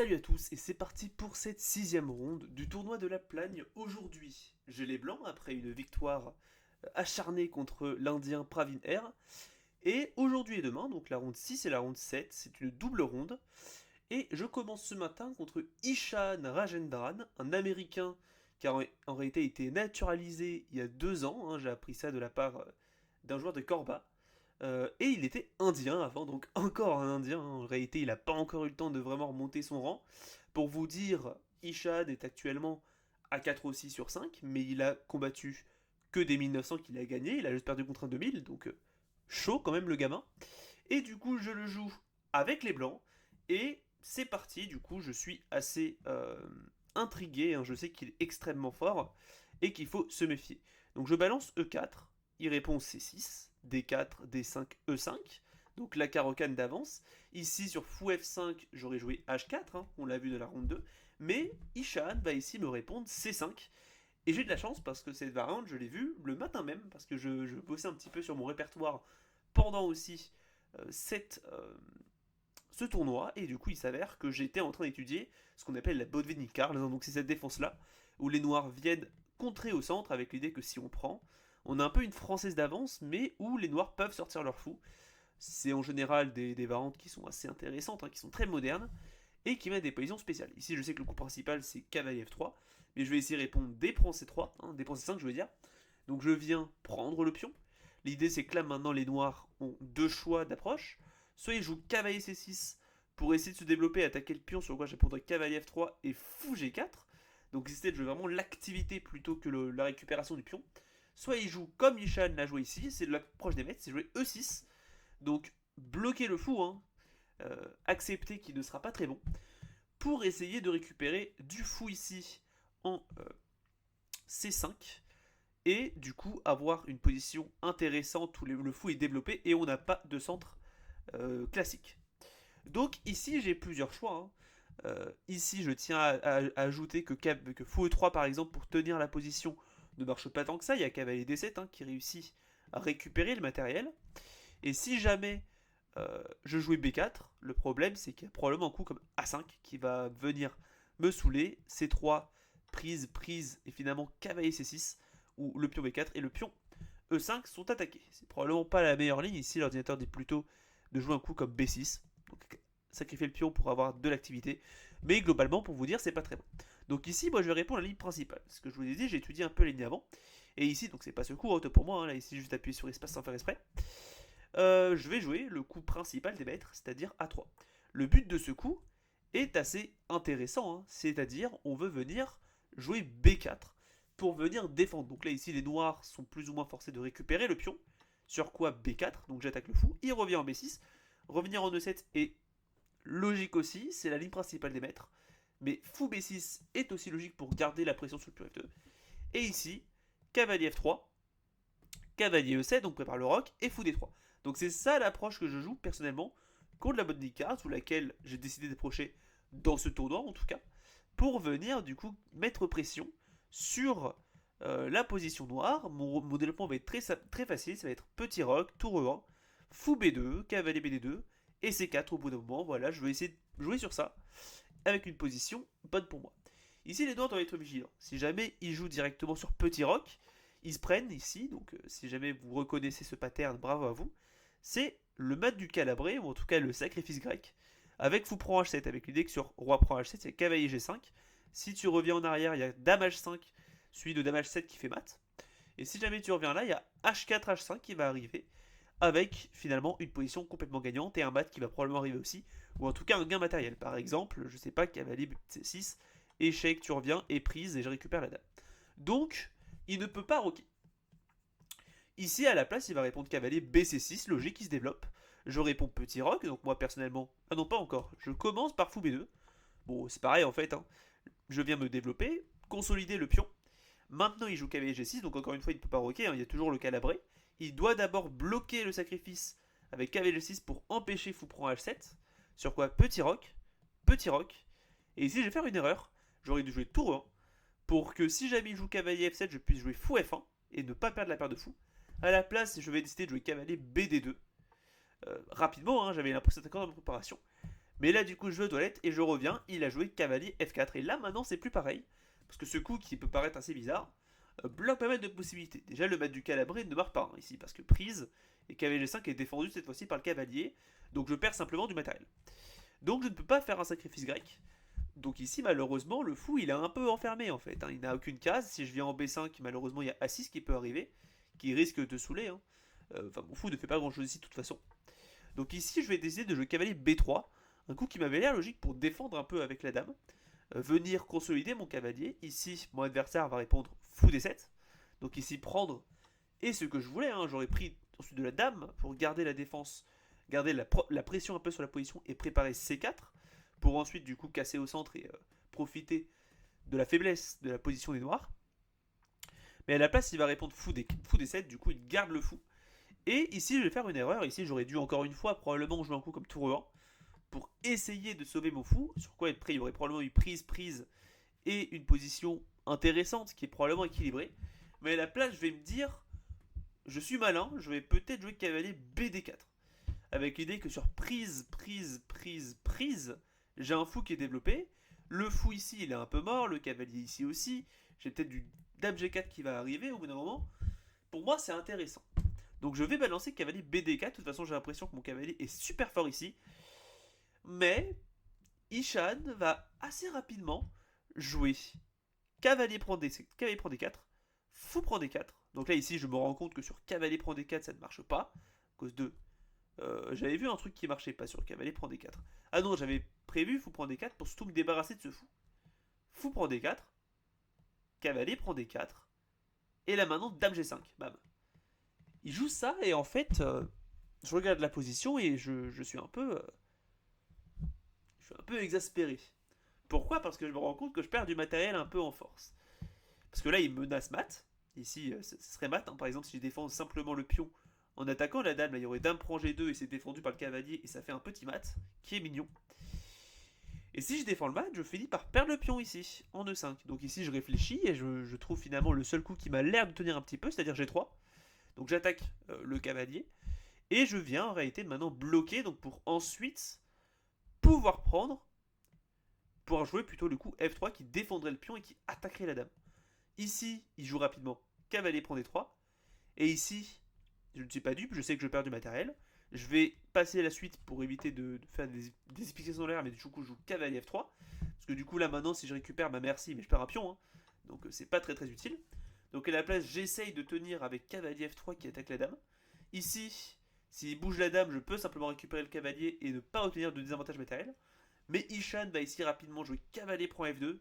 Salut à tous et c'est parti pour cette sixième ronde du tournoi de la Plagne. Aujourd'hui, j'ai les Blancs après une victoire acharnée contre l'Indien Pravin R. Et aujourd'hui et demain, donc la ronde 6 et la ronde 7, c'est une double ronde. Et je commence ce matin contre Ishan Rajendran, un Américain qui a en réalité été naturalisé il y a 2 ans. J'ai appris ça de la part d'un joueur de Korba. Et il était indien avant, donc encore un indien. En réalité, il n'a pas encore eu le temps de vraiment remonter son rang. Pour vous dire, Ishad est actuellement à 4 aussi sur 5, mais il a combattu que des 1900 qu'il a gagné. Il a juste perdu contre un 2000, donc chaud quand même le gamin. Et du coup, je le joue avec les blancs. Et c'est parti, du coup, je suis assez intrigué. Je sais qu'il est extrêmement fort et qu'il faut se méfier. Donc je balance E4, il répond C6, D4, D5, E5. Donc la carocane d'avance. Ici sur fou F5, j'aurais joué H4, on l'a vu dans la ronde 2. Mais Ishan va ici me répondre C5. Et j'ai de la chance parce que cette variante, je l'ai vue le matin même, parce que je bossais un petit peu sur mon répertoire pendant aussi ce tournoi, et du coup il s'avère que j'étais en train d'étudier ce qu'on appelle la Botvinnik Karl, donc c'est cette défense-là, où les noirs viennent contrer au centre avec l'idée que si on prend, on a un peu une française d'avance, mais où les noirs peuvent sortir leur fou. C'est en général des variantes qui sont assez intéressantes, qui sont très modernes, et qui mettent des positions spéciales. Ici je sais que le coup principal c'est cavalier F3, mais je vais essayer de répondre dès prend C3, dès prend C5 je veux dire. Donc je viens prendre le pion. L'idée c'est que là maintenant les noirs ont deux choix d'approche. Soit ils jouent cavalier C6 pour essayer de se développer et attaquer le pion, sur quoi je répondrai cavalier F3 et fou G4. Donc c'était de jouer vraiment l'activité plutôt que la récupération du pion. Soit ils jouent comme Ishan l'a joué ici, c'est l'approche des maîtres, c'est jouer E6. Donc bloquer le fou, accepter qu'il ne sera pas très bon, pour essayer de récupérer du fou ici en C5 et du coup avoir une position intéressante où le fou est développé et on n'a pas de centre classique. Donc ici j'ai plusieurs choix. Ici je tiens à ajouter que fou E3 par exemple pour tenir la position ne marche pas tant que ça. Il y a cavalier D7 qui réussit à récupérer le matériel. Et si jamais je jouais B4, le problème c'est qu'il y a probablement un coup comme A5 qui va venir me saouler. C3, prise, prise et finalement cavalier C6 où le pion B4 et le pion E5 sont attaqués. C'est probablement pas la meilleure ligne. Ici l'ordinateur dit plutôt de jouer un coup comme B6. Donc sacrifier le pion pour avoir de l'activité. Mais globalement, pour vous dire, c'est pas très bon. Donc ici, moi je vais répondre à la ligne principale. Ce que je vous ai dit, j'ai étudié un peu les lignes avant. Et ici, donc c'est pas ce coup auto pour moi. Là, ici, juste appuyer sur espace sans faire exprès. Je vais jouer le coup principal des maîtres, c'est-à-dire A3. Le but de ce coup est assez intéressant. C'est-à-dire, on veut venir jouer B4 pour venir défendre. Donc là, ici, les noirs sont plus ou moins forcés de récupérer le pion. Sur quoi B4, donc j'attaque le fou. Il revient en B6. Revenir en E7 est logique aussi, c'est la ligne principale des maîtres. Mais fou B6 est aussi logique pour garder la pression sur le pion F2. Et ici, cavalier F3, cavalier E7, donc prépare le roc, et fou D3. Donc c'est ça l'approche que je joue personnellement contre la bonne carte, sous laquelle j'ai décidé d'approcher dans ce tournoi en tout cas, pour venir du coup mettre pression sur la position noire. Mon développement va être très facile, ça va être petit roc, tour E1, fou B2, cavalier BD2, et C4 au bout d'un moment. Voilà, je vais essayer de jouer sur ça, avec une position bonne pour moi. Ici, les noirs doivent être vigilants. Si jamais ils jouent directement sur petit roc, ils se prennent ici, donc si jamais vous reconnaissez ce pattern, bravo à vous. C'est le mat du calabré, ou en tout cas le sacrifice grec, avec fou prend H7, avec l'idée que sur roi prend H7, c'est cavalier G5. Si tu reviens en arrière, il y a dame H5, suivi de dame H7 qui fait mat. Et si jamais tu reviens là, il y a H4, H5 qui va arriver, avec finalement une position complètement gagnante et un mat qui va probablement arriver aussi, ou en tout cas un gain matériel. Par exemple, je sais pas, cavalier C6, échec, tu reviens, et prise, et je récupère la dame. Donc, il ne peut pas roquer. Ici, à la place, il va répondre cavalier BC6, logique, qui se développe. Je réponds petit roc, donc moi personnellement... Ah non, pas encore. Je commence par fou B2. Bon, c'est pareil en fait. Je viens me développer, consolider le pion. Maintenant, il joue cavalier G6, donc encore une fois, il ne peut pas roquer, il y a toujours le calabré. Il doit d'abord bloquer le sacrifice avec cavalier G6 pour empêcher fou prend H7. Sur quoi petit roc, petit roc. Et ici, je vais faire une erreur. J'aurais dû jouer tour 1 pour que si jamais il joue cavalier F7, je puisse jouer fou F1 et ne pas perdre la paire de fou. À la place, je vais décider de jouer cavalier BD2. Rapidement, j'avais l'impression d'attaquer dans ma préparation. Mais là, du coup, je vais aux toilettes et je reviens. Il a joué cavalier F4. Et là, maintenant, c'est plus pareil. Parce que ce coup, qui peut paraître assez bizarre, bloque pas mal de possibilités. Déjà, le mat du calabré ne marche pas ici. Parce que prise et cavalier G5 est défendu cette fois-ci par le cavalier. Donc je perds simplement du matériel. Donc je ne peux pas faire un sacrifice grec. Donc ici, malheureusement, le fou, il est un peu enfermé en fait. Il n'a aucune case. Si je viens en B5, malheureusement, il y a A6 qui peut arriver, qui risque de saouler. Enfin, mon fou ne fait pas grand chose ici de toute façon. Donc ici, je vais décider de jouer cavalier B3. Un coup qui m'avait l'air logique pour défendre un peu avec la dame. Venir consolider mon cavalier. Ici, mon adversaire va répondre fou D7. Donc ici, prendre. Et ce que je voulais, j'aurais pris ensuite de la dame pour garder la défense, garder la pression un peu sur la position et préparer C4 pour ensuite du coup casser au centre et profiter de la faiblesse de la position des noirs. Mais à la place, il va répondre fou D7, du coup il garde le fou. Et ici, je vais faire une erreur. Ici, j'aurais dû encore une fois probablement jouer un coup comme tour 1 pour essayer de sauver mon fou. Sur quoi il y aurait probablement eu prise et une position intéressante qui est probablement équilibrée. Mais à la place, je vais me dire, je suis malin, je vais peut-être jouer cavalier BD4. Avec l'idée que sur prise, j'ai un fou qui est développé. Le fou ici, il est un peu mort, le cavalier ici aussi. J'ai peut-être du dame G4 qui va arriver au bout d'un moment. Pour moi, c'est intéressant. Donc je vais balancer cavalier BD4. De toute façon, j'ai l'impression que mon cavalier est super fort ici. Mais Ishan va assez rapidement jouer cavalier prend D4, fou prend D4. Donc là, ici, je me rends compte que sur cavalier prend D4, ça ne marche pas. À cause de. J'avais vu un truc qui marchait pas sur cavalier prend D4. Ah non, j'avais prévu fou prend D4 pour surtout me débarrasser de ce fou. Fou prend D4, cavalier prend D4, et là maintenant, dame G5. Bam. Il joue ça, et en fait, je regarde la position et je suis un peu. Je suis un peu exaspéré. Pourquoi? Parce que je me rends compte que je perds du matériel un peu en force. Parce que là, il menace mat. Ici, ce serait mat. Par exemple, si je défends simplement le pion en attaquant la dame, là, il y aurait dame prend G2 et c'est défendu par le cavalier et ça fait un petit mat qui est mignon. Et si je défends le mat, je finis par perdre le pion ici, en E5. Donc ici, je réfléchis et je trouve finalement le seul coup qui m'a l'air de tenir un petit peu, c'est-à-dire G3. Donc j'attaque le cavalier et je viens en réalité maintenant bloquer donc pour ensuite pouvoir prendre, pouvoir jouer plutôt le coup F3 qui défendrait le pion et qui attaquerait la dame. Ici, il joue rapidement cavalier prend D3. Et ici, je ne suis pas dupe, je sais que je perds du matériel. Je vais passer à la suite pour éviter de faire des explications dans l'air, mais du coup, je joue cavalier F3. Parce que du coup, là maintenant, si je récupère, bah merci, mais je perds un pion. Donc c'est pas très utile. Donc à la place, j'essaye de tenir avec cavalier F3 qui attaque la dame. Ici, s'il bouge la dame, je peux simplement récupérer le cavalier et ne pas obtenir de désavantage matériel. Mais Ishan va ici rapidement jouer cavalier prend F2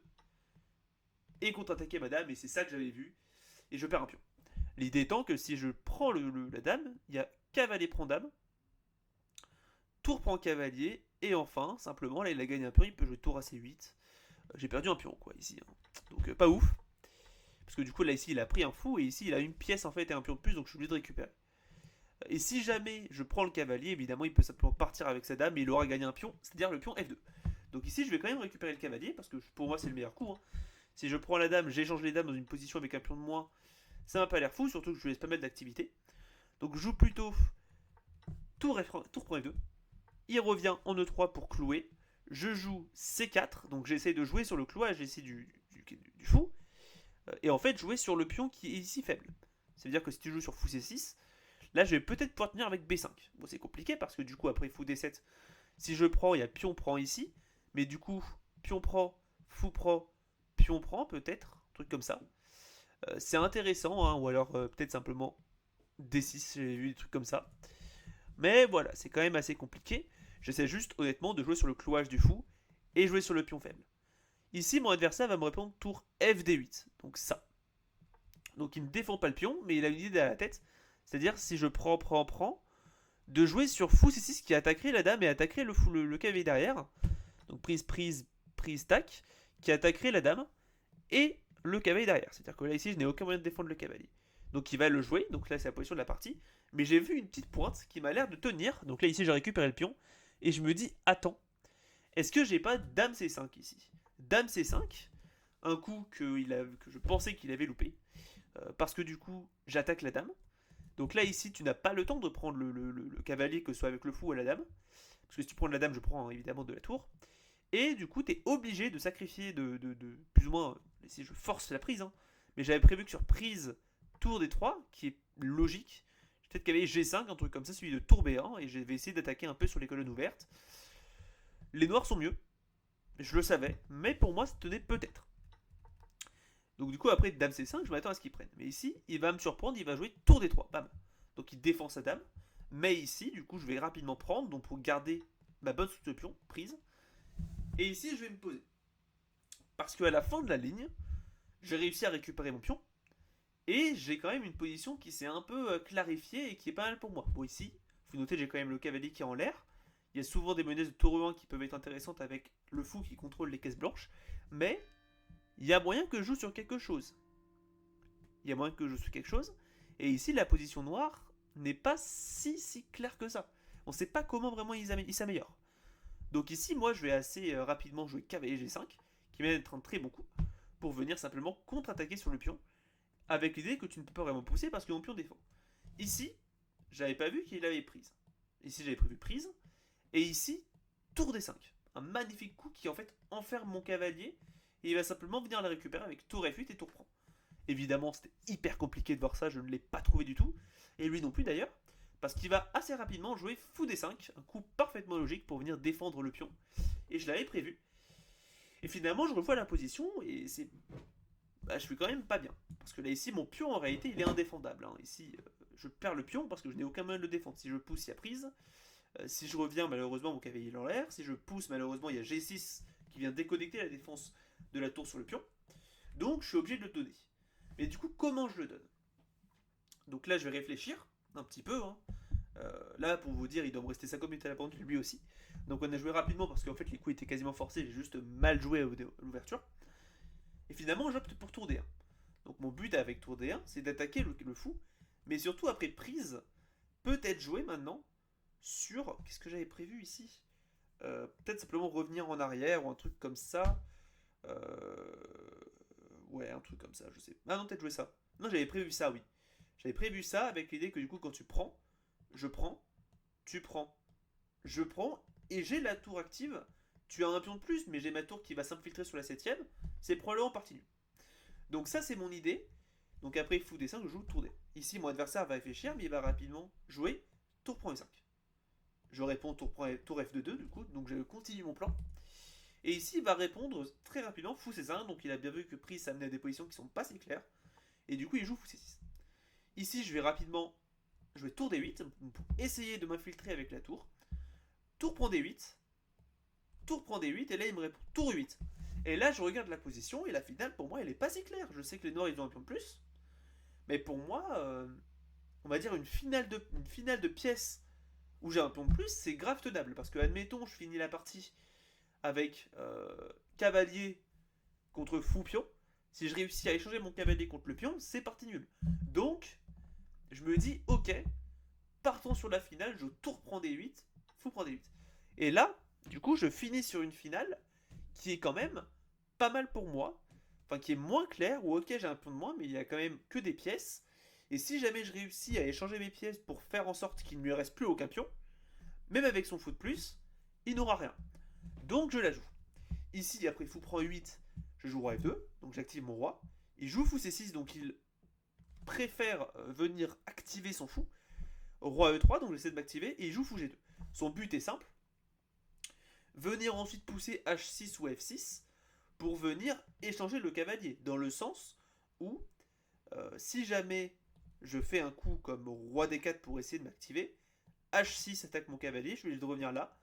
et contre-attaquer ma dame, et c'est ça que j'avais vu. Et je perds un pion. L'idée étant que si je prends la dame, il y a cavalier prend dame, tour prend cavalier, et enfin, simplement, là il a gagné un pion, il peut jouer tour à C8. J'ai perdu un pion, quoi, ici. Donc pas ouf. Parce que du coup, là, ici, il a pris un fou, et ici, il a une pièce, en fait, et un pion de plus, donc je suis obligé de récupérer. Et si jamais je prends le cavalier, évidemment, il peut simplement partir avec sa dame, et il aura gagné un pion, c'est-à-dire le pion F2. Donc ici, je vais quand même récupérer le cavalier, parce que pour moi, c'est le meilleur coup. Si je prends la dame, j'échange les dames dans une position avec un pion de moins, ça m'a pas l'air fou, surtout que je laisse pas mettre d'activité. Donc je joue plutôt tour prend F2. Il revient en E3 pour clouer. Je joue C4, donc j'essaie de jouer sur le clouage ici du fou. Et en fait, jouer sur le pion qui est ici faible. C'est-à-dire que si tu joues sur fou C6, là je vais peut-être pouvoir tenir avec B5. Bon, c'est compliqué parce que du coup, après fou D7, si je prends, il y a pion prend ici. Mais du coup, pion prend, fou prend, pion prend peut-être, un truc comme ça. C'est intéressant, ou alors peut-être simplement D6, j'ai vu des trucs comme ça. Mais voilà, c'est quand même assez compliqué. J'essaie juste honnêtement de jouer sur le clouage du fou et jouer sur le pion faible. Ici, mon adversaire va me répondre tour FD8, donc ça. Donc il ne défend pas le pion, mais il a une idée à la tête. C'est-à-dire, si je prends, de jouer sur fou C6 qui attaquerait la dame et attaquerait le cavalier derrière. Donc prise, tac, qui attaquerait la dame et le cavalier derrière. C'est-à-dire que là, ici, je n'ai aucun moyen de défendre le cavalier. Donc il va le jouer, donc là, c'est la position de la partie. Mais j'ai vu une petite pointe qui m'a l'air de tenir. Donc là, ici, j'ai récupéré le pion. Et je me dis, attends, est-ce que j'ai pas dame C5 ici? Dame C5, un coup que je pensais qu'il avait loupé. Parce que du coup, j'attaque la dame. Donc là, ici, tu n'as pas le temps de prendre le cavalier, que ce soit avec le fou ou la dame. Parce que si tu prends de la dame, je prends évidemment de la tour. Et du coup, t'es obligé de sacrifier de plus ou moins, si je force la prise, hein. Mais j'avais prévu que sur prise tour D3, qui est logique, peut-être qu'il y avait G5, un truc comme ça, celui de tour B1, et je vais essayer d'attaquer un peu sur les colonnes ouvertes. Les noirs sont mieux, je le savais, mais pour moi, ça tenait peut-être. Donc du coup, après dame C5, je m'attends à ce qu'il prenne. Mais ici, il va me surprendre, il va jouer tour D3, bam. Donc il défend sa dame. Mais ici, du coup, je vais rapidement prendre, donc pour garder ma bonne sous de pion, prise. Et ici, je vais me poser. Parce qu'à la fin de la ligne, j'ai réussi à récupérer mon pion. Et j'ai quand même une position qui s'est un peu clarifiée et qui est pas mal pour moi. Bon, ici, vous notez, j'ai quand même le cavalier qui est en l'air. Il y a souvent des menaces de tour 1 qui peuvent être intéressantes avec le fou qui contrôle les caisses blanches. Mais il y a moyen que je joue sur quelque chose. Il y a moyen que je joue sur quelque chose. Et ici, la position noire n'est pas si claire que ça. On ne sait pas comment vraiment il s'améliore. Donc ici, moi, je vais assez rapidement jouer cavalier G5, qui va être un très bon coup, pour venir simplement contre-attaquer sur le pion, avec l'idée que tu ne peux pas vraiment pousser parce que mon pion défend. Ici, j'avais pas vu qu'il avait prise. Ici, j'avais prévu prise. Et ici, tour D5. Un magnifique coup qui en fait enferme mon cavalier, et il va simplement venir le récupérer avec tour F8 et tour prend. Évidemment, c'était hyper compliqué de voir ça, je ne l'ai pas trouvé du tout. Et lui non plus d'ailleurs, parce qu'il va assez rapidement jouer fou D5, un coup parfaitement logique pour venir défendre le pion. Et je l'avais prévu. Et finalement, je revois la position, et c'est... Bah, je suis quand même pas bien. Parce que là, ici, mon pion, en réalité, il est indéfendable. Hein. Ici, je perds le pion parce que je n'ai aucun moyen de le défendre. Si je pousse, il y a prise. Si je reviens, malheureusement, mon cavalier est en l'air. Si je pousse, malheureusement, il y a G6 qui vient déconnecter la défense de la tour sur le pion. Donc, je suis obligé de le donner. Mais du coup, comment je le donne? Donc là, je vais réfléchir un petit peu. Hein. Là, pour vous dire, il doit me rester 5 minutes à la pendule, lui aussi. Donc on a joué rapidement parce qu'en fait, les coups étaient quasiment forcés. J'ai juste mal joué à l'ouverture. Et finalement, j'opte pour tour D1. Donc mon but avec tour D1, c'est d'attaquer le fou. Mais surtout, après prise, peut-être jouer maintenant sur... Qu'est-ce que j'avais prévu ici? Peut-être simplement revenir en arrière ou un truc comme ça. Ouais, un truc comme ça, je sais. Ah non, peut-être jouer ça. Non, j'avais prévu ça, oui. J'avais prévu ça avec l'idée que du coup, quand tu prends, je prends, tu prends, je prends, et j'ai la tour active. Tu as un pion de plus, mais j'ai ma tour qui va s'infiltrer sur la 7ème. C'est probablement parti nulle. Donc ça, c'est mon idée. Donc après, fou D5, je joue tour D. Ici, mon adversaire va réfléchir, mais il va rapidement jouer tour prend E5. Je réponds tour F2-2, du coup, donc je continue mon plan. Et ici, il va répondre très rapidement fou C5, donc il a bien vu que prise ça amenait à des positions qui sont pas si claires. Et du coup, il joue fou C6. Ici, je vais rapidement jouer tour D8 pour essayer de m'infiltrer avec la tour. Tour prend D8. Tour prend D8, et là, il me répond tour E8. Et là, je regarde la position, et la finale, pour moi, elle est pas si claire. Je sais que les noirs, ils ont un pion de plus. Mais pour moi, on va dire une finale de pièces où j'ai un pion de plus, c'est grave tenable. Parce que, admettons, je finis la partie avec cavalier contre fou pion. Si je réussis à échanger mon cavalier contre le pion, c'est parti nul. Donc, je me dis, ok, partons sur la finale, je tour prend D8, fou prend D8. Et là, du coup, je finis sur une finale qui est quand même pas mal pour moi. Enfin, qui est moins claire, où ok, j'ai un pion de moins, mais il y a quand même que des pièces. Et si jamais je réussis à échanger mes pièces pour faire en sorte qu'il ne lui reste plus aucun pion, même avec son fou de plus, il n'aura rien. Donc je la joue. Ici, après fou prend 8, je joue roi F2, donc j'active mon roi. Il joue fou C6, donc il préfère venir activer son fou. Roi E3, donc j'essaie de m'activer, et il joue fou G2. Son but est simple. Venir ensuite pousser H6 ou F6 pour venir échanger le cavalier. Dans le sens où, si jamais je fais un coup comme roi D4 pour essayer de m'activer, H6 attaque mon cavalier, je vais lui revenir là.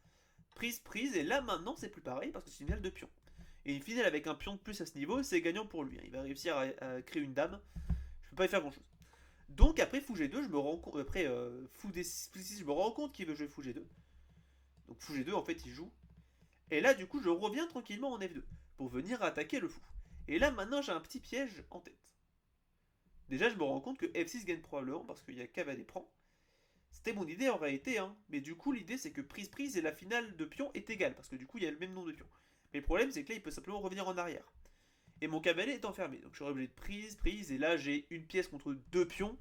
Prise, prise, et là maintenant c'est plus pareil parce que c'est une finale de pion. Et une finale avec un pion de plus à ce niveau, c'est gagnant pour lui. Il va réussir à créer une dame. Je peux pas y faire grand chose. Donc après fou G2, je me rends compte. Après fou D6, je me rends compte qu'il veut jouer fou G2. Donc fou G2, en fait, il joue. Et là, du coup, je reviens tranquillement en F2 pour venir attaquer le fou. Et là, maintenant, j'ai un petit piège en tête. Déjà, je me rends compte que F6 gagne probablement parce qu'il y a cavalier prend. C'était mon idée en réalité, hein. Mais du coup, l'idée c'est que prise-prise et la finale de pion est égale parce que du coup, il y a le même nombre de pions. Mais le problème, c'est que là, il peut simplement revenir en arrière. Et mon cavalier est enfermé. Donc, je suis obligé de prise, prise. Et là, j'ai une pièce contre deux pions.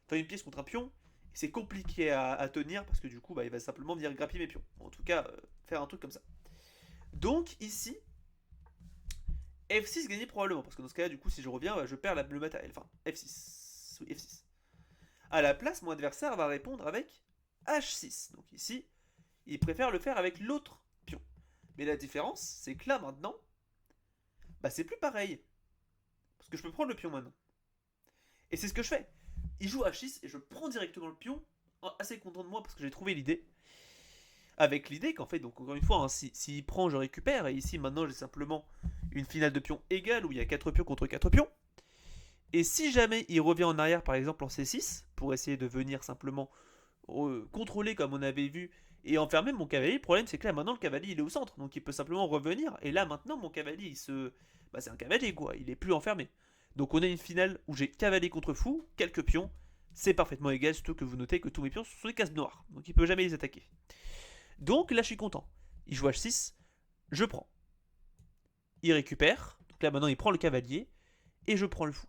Enfin, une pièce contre un pion. C'est compliqué à tenir parce que du coup, bah, il va simplement venir grappiller mes pions. En tout cas, faire un truc comme ça. Donc ici, F6 gagné probablement, parce que dans ce cas-là, du coup, si je reviens, bah, je perds le matériel. Enfin, F6. Oui, F6. À la place, mon adversaire va répondre avec H6. Donc ici, il préfère le faire avec l'autre pion. Mais la différence, c'est que là, maintenant, bah, c'est plus pareil. Parce que je peux prendre le pion maintenant. Et c'est ce que je fais. Il joue H6 et je prends directement le pion, assez content de moi parce que j'ai trouvé l'idée. Avec l'idée qu'en fait, donc encore une fois, hein, s'il prend, je récupère. Et ici, maintenant, j'ai simplement une finale de pions égale où il y a 4 pions contre 4 pions. Et si jamais il revient en arrière, par exemple en C6, pour essayer de venir simplement contrôler comme on avait vu et enfermer mon cavalier, le problème c'est que là maintenant le cavalier il est au centre, donc il peut simplement revenir. Et là maintenant mon cavalier il se. Bah, c'est un cavalier quoi, il est plus enfermé. Donc on a une finale où j'ai cavalier contre fou, quelques pions, c'est parfaitement égal, surtout que vous notez que tous mes pions sont des cases noires, donc il peut jamais les attaquer. Donc là je suis content. Il joue H6, je prends. Il récupère, donc là maintenant il prend le cavalier, et je prends le fou.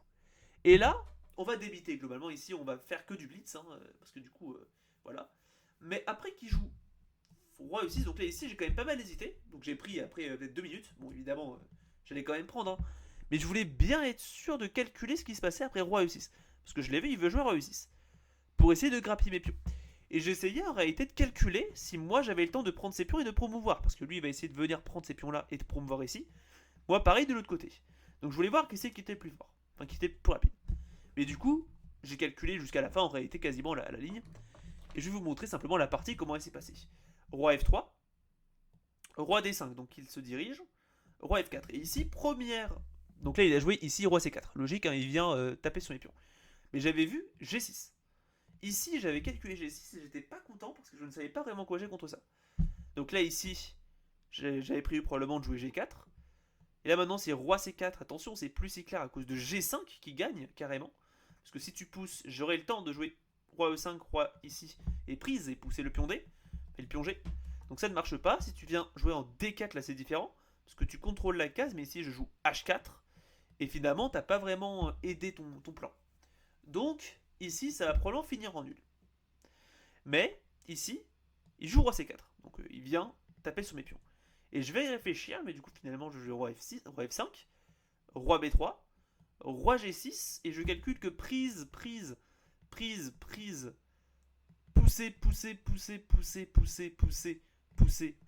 Et là, on va débiter globalement. Ici, on va faire que du blitz, hein, parce que du coup, voilà. Mais après qu'il joue roi E6, donc là ici, j'ai quand même pas mal hésité. Donc j'ai pris après peut-être 2 minutes. Bon, évidemment, j'allais quand même prendre. Hein. Mais je voulais bien être sûr de calculer ce qui se passait après roi E6. Parce que je l'ai vu, il veut jouer roi E6. Pour essayer de grappiller mes pions. Et j'essayais en réalité de calculer si moi j'avais le temps de prendre ses pions et de promouvoir. Parce que lui, il va essayer de venir prendre ces pions-là et de promouvoir ici. Moi, pareil de l'autre côté. Donc je voulais voir qui c'est qui était le plus fort. Enfin, qui était le plus rapide. Mais du coup, j'ai calculé jusqu'à la fin, en réalité, quasiment la ligne. Et je vais vous montrer simplement la partie, comment elle s'est passée. Roi F3, Roi D5, donc il se dirige. Roi F4. Et ici, première. Donc là, il a joué ici Roi C4. Logique, hein, il vient taper sur les pions. Mais j'avais vu G6. Ici, j'avais calculé G6 et j'étais pas content parce que je ne savais pas vraiment quoi jouer contre ça. Donc là, ici, j'avais prévu probablement de jouer G4. Et là maintenant, c'est Roi C4. Attention, c'est plus si clair à cause de G5 qui gagne carrément. Parce que si tu pousses, j'aurai le temps de jouer Roi E5, Roi ici, et prise, et pousser le pion D, et le pion G. Donc ça ne marche pas. Si tu viens jouer en D4, là c'est différent, parce que tu contrôles la case, mais ici je joue H4, et finalement t'as pas vraiment aidé ton plan. Donc ici ça va probablement finir en nul. Mais ici, il joue Roi C4, donc il vient taper sur mes pions. Et je vais y réfléchir, mais du coup finalement je joue Roi F6, Roi F5, Roi B3, Roi G6, et je calcule que prise,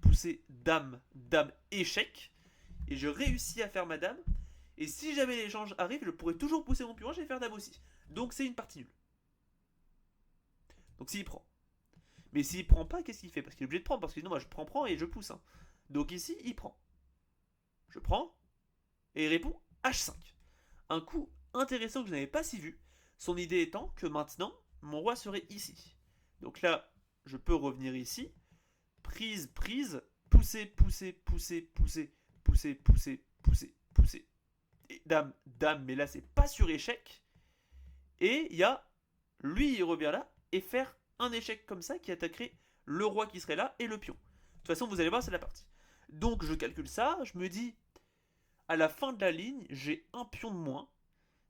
pousser, dame, échec. Et je réussis à faire ma dame. Et si jamais l'échange arrive, je pourrais toujours pousser mon pion, je vais faire dame aussi. Donc c'est une partie nulle. Donc s'il prend. Mais s'il prend pas, qu'est-ce qu'il fait? Parce qu'il est obligé de prendre, parce que sinon moi je prends et je pousse. Hein. Donc ici, il prend. Je prends, et il répond H5. Un coup intéressant que je n'avais pas si vu. Son idée étant que maintenant, mon roi serait ici. Donc là, je peux revenir ici. Prise, pousser. Et dame, mais là, c'est pas sur échec. Et il y a, lui, il revient là, et faire un échec comme ça qui attaquerait le roi qui serait là et le pion. De toute façon, vous allez voir, c'est la partie. Donc je calcule ça, je me dis, à la fin de la ligne, j'ai un pion de moins,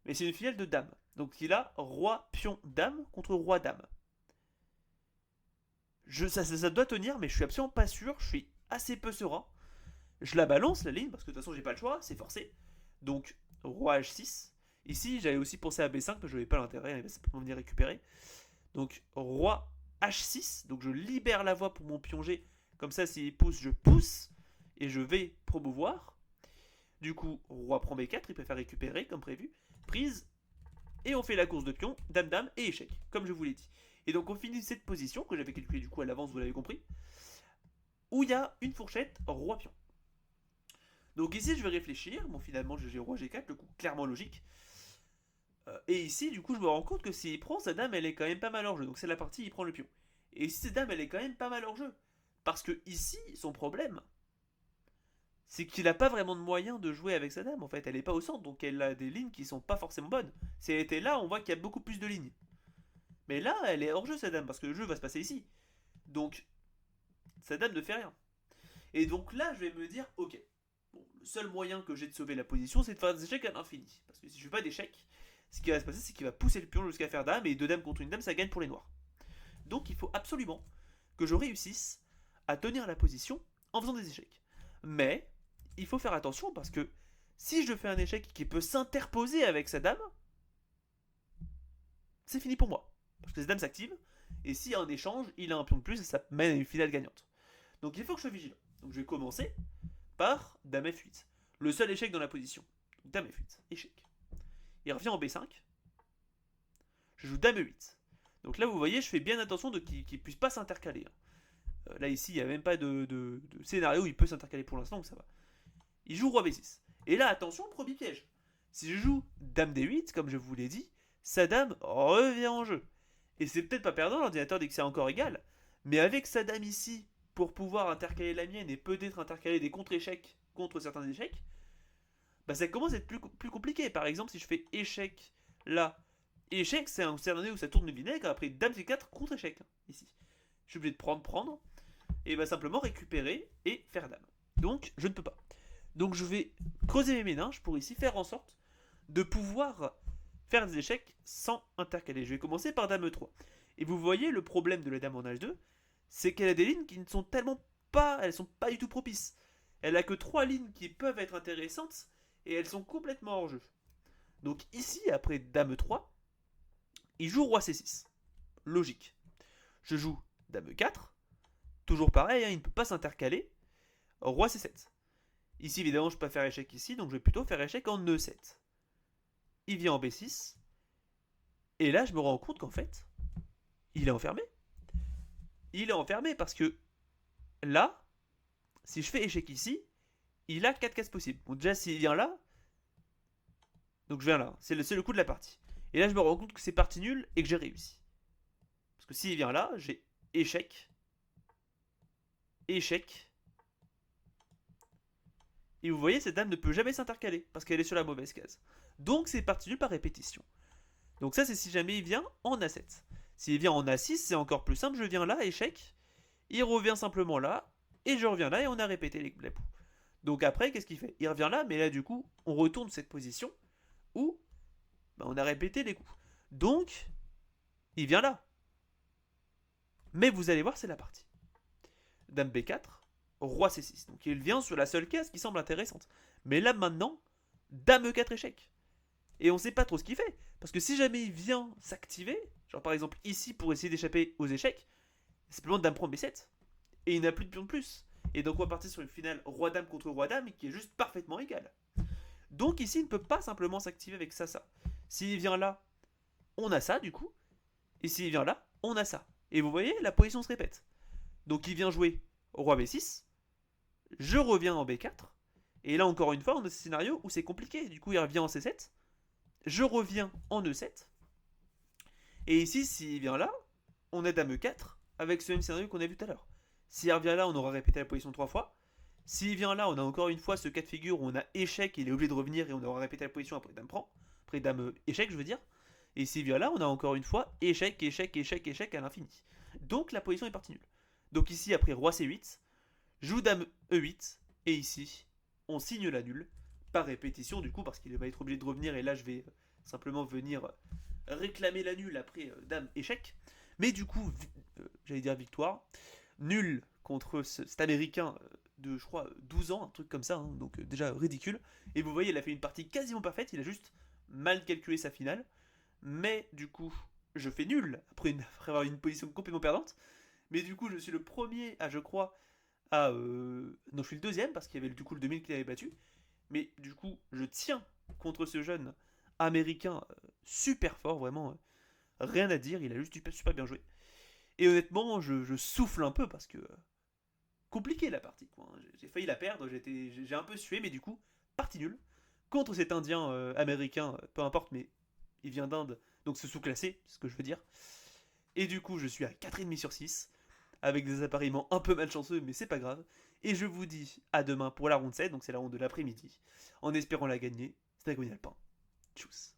mais c'est une filiale de dame. Donc il a roi, pion, dame contre roi, dame. Ça doit tenir, mais je suis absolument pas sûr. Je suis assez peu serein. Je la balance la ligne, parce que de toute façon j'ai pas le choix, c'est forcé. Donc roi H6. Ici j'avais aussi pensé à B5, mais je n'avais pas l'intérêt, il va simplement venir récupérer. Donc roi H6, donc je libère la voie pour mon pion G. Comme ça s'il pousse, je pousse. Et je vais promouvoir. Du coup, roi prend B4, il préfère récupérer comme prévu. Prise, et on fait la course de pion, dame, et échec, comme je vous l'ai dit. Et donc on finit cette position, que j'avais calculée du coup à l'avance, vous l'avez compris, où il y a une fourchette roi-pion. Donc ici je vais réfléchir, bon finalement j'ai roi G4, le coup clairement logique. Et ici du coup je me rends compte que s'il prend, sa dame elle est quand même pas mal hors jeu, donc c'est la partie il prend le pion. Et ici sa dame elle est quand même pas mal hors jeu. Parce que ici, son problème, c'est qu'il n'a pas vraiment de moyen de jouer avec sa dame en fait, elle est pas au centre, donc elle a des lignes qui sont pas forcément bonnes. Si elle était là, on voit qu'il y a beaucoup plus de lignes. Mais là, elle est hors jeu sa dame, parce que le jeu va se passer ici. Donc, sa dame ne fait rien. Et donc là, je vais me dire, ok, bon, le seul moyen que j'ai de sauver la position, c'est de faire des échecs à l'infini. Parce que si je fais pas d'échecs, ce qui va se passer, c'est qu'il va pousser le pion jusqu'à faire dame, et deux dames contre une dame, ça gagne pour les noirs. Donc il faut absolument que je réussisse à tenir la position en faisant des échecs. Mais il faut faire attention parce que si je fais un échec qui peut s'interposer avec sa dame, c'est fini pour moi. Parce que cette dame s'active, et s'il y a un échange, il a un pion de plus et ça mène à une finale gagnante. Donc il faut que je sois vigilant. Donc je vais commencer par dame F8. Le seul échec dans la position. Dame F8, échec. Il revient en B5. Je joue dame E8. Donc là vous voyez, je fais bien attention qu'il ne puisse pas s'intercaler. Là ici, il n'y a même pas de scénario où il peut s'intercaler pour l'instant, donc ça va. Il joue roi B6. Et là, attention, premier piège. Si je joue dame D8, comme je vous l'ai dit, sa dame revient en jeu. Et c'est peut-être pas perdant, l'ordinateur dit que c'est encore égal, mais avec sa dame ici, pour pouvoir intercaler la mienne et peut-être intercaler des contre-échecs contre certains échecs, bah ça commence à être plus compliqué. Par exemple, si je fais échec là, échec c'est un scénario où ça tourne le vinaigre, après dame C4 contre-échec, ici. Je suis obligé de prendre, et bah simplement récupérer et faire dame. Donc je ne peux pas. Donc je vais creuser mes méninges pour ici faire en sorte de pouvoir faire des échecs sans intercaler. Je vais commencer par dame E3. Et vous voyez le problème de la dame en H2, c'est qu'elle a des lignes qui ne sont tellement pas, elles sont pas du tout propices. Elle a que 3 lignes qui peuvent être intéressantes et elles sont complètement hors jeu. Donc ici, après dame E3, il joue roi C6. Logique. Je joue dame E4. Toujours pareil, hein, il ne peut pas s'intercaler. Roi C7. Ici, évidemment, je peux pas faire échec ici, donc je vais plutôt faire échec en E7. Il vient en B6. Et là, je me rends compte qu'en fait, il est enfermé. Il est enfermé parce que là, si je fais échec ici, il a 4 cases possibles. Donc déjà, s'il vient là, donc je viens là. C'est le coup de la partie. Et là, je me rends compte que c'est partie nulle et que j'ai réussi. Parce que s'il vient là, j'ai échec. Échec. Et vous voyez, cette dame ne peut jamais s'intercaler parce qu'elle est sur la mauvaise case. Donc c'est parti nul par répétition. Donc ça, c'est si jamais il vient en A7. S'il vient en A6, c'est encore plus simple. Je viens là, échec. Il revient simplement là. Et je reviens là et on a répété les coups. Donc après, qu'est-ce qu'il fait? Il revient là, mais là, du coup, on retourne cette position où on a répété les coups. Donc, il vient là. Mais vous allez voir, c'est la partie. Dame B4, roi C6. Donc il vient sur la seule case qui semble intéressante. Mais là, maintenant, dame E4 échec. Et on sait pas trop ce qu'il fait. Parce que si jamais il vient s'activer, genre par exemple ici pour essayer d'échapper aux échecs, c'est simplement dame prend B7. Et il n'a plus de pion de plus. Et donc on va partir sur une finale roi-dame contre roi-dame qui est juste parfaitement égale. Donc ici il ne peut pas simplement s'activer avec ça. S'il vient là, on a ça du coup. Et s'il vient là, on a ça. Et vous voyez, la position se répète. Donc il vient jouer roi B6. Je reviens en B4. Et là encore une fois, on a ce scénario où c'est compliqué. Du coup il revient en C7. Je reviens en E7. Et ici, s'il vient là, on a dame E4 avec ce même scénario qu'on a vu tout à l'heure. S'il revient là, on aura répété la position 3 fois. S'il vient là, on a encore une fois ce cas de figure où on a échec, il est obligé de revenir et on aura répété la position après dame prend. Après dame échec, je veux dire. Et s'il vient là, on a encore une fois échec, échec, échec, échec à l'infini. Donc la position est partie nulle. Donc ici, après roi C8, joue dame E8. Et ici, on signe la nulle. Par répétition du coup, parce qu'il va être obligé de revenir. Et là, je vais simplement venir réclamer la nulle après dame échec. Mais du coup, j'allais dire victoire. Nul contre cet américain de, je crois, 12 ans, un truc comme ça, hein, donc déjà ridicule. Et vous voyez, il a fait une partie quasiment parfaite, il a juste mal calculé sa finale. Mais du coup, je fais nul après avoir une position complètement perdante. Mais du coup, je suis le premier à, je crois, à... non, je suis le deuxième, parce qu'il y avait du coup le 2000 qu'il avait battu. Mais du coup, je tiens contre ce jeune américain super fort, vraiment, rien à dire, il a juste super bien joué. Et honnêtement, je souffle un peu parce que compliqué la partie, quoi. J'ai failli la perdre, j'ai un peu sué, mais du coup, partie nulle. Contre cet Indien américain, peu importe, mais il vient d'Inde, donc c'est sous-classé, c'est ce que je veux dire. Et du coup, je suis à 4,5 sur 6, avec des appareillements un peu malchanceux, mais c'est pas grave. Et je vous dis à demain pour la ronde 7, donc c'est la ronde de l'après-midi, en espérant la gagner. C'était Alpin. Tchuss.